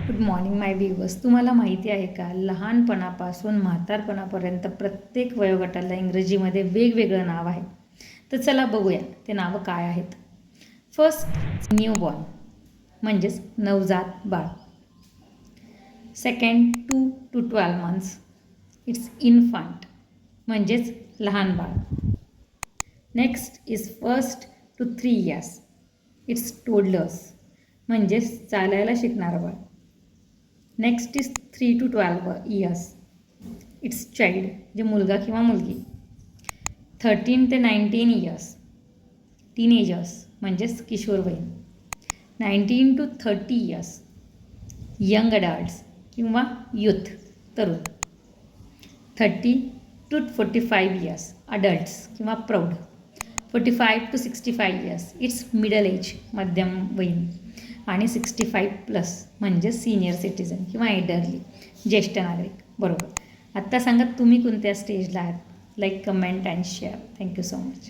Good morning माय viewers. तुम्हाला माहिती आहे का, लहानपणापासून म्हातारपणापर्यंत प्रत्येक वयोगटाला इंग्रजीमध्ये वेगवेगळं नाव आहे. तर चला बघूया ते नावं काय आहेत. फर्स्ट, न्यूबॉर्न म्हणजेच नवजात बाळ. Second, 2 to 12 months, it's infant म्हणजेच लहान बाळ. Next is first to 3 years, it's toddlers म्हणजेच चालायला शिकणारं बाळ. Next is 3 to 12 years, it's child जे मुलगा किंवा मुलगी. 13 ते 19 years, टीनेजर्स म्हणजेच किशोरवयीन. 19 to 30 years, यंग अडल्ट्स किंवा यूथ तरुण. 30 to 45 years, अडल्ट्स किंवा प्रौढ. 45 to 65 years, it's middle age मध्यमवयीन. आणि 65+ म्हणजे सिनियर सिटीजन किंवा एल्डरली ज्येष्ठ नागरिक. बरोबर. आत्ता सांगा तुम्ही कोणत्या स्टेजला आहात. Like, comment and share. Thank you so much.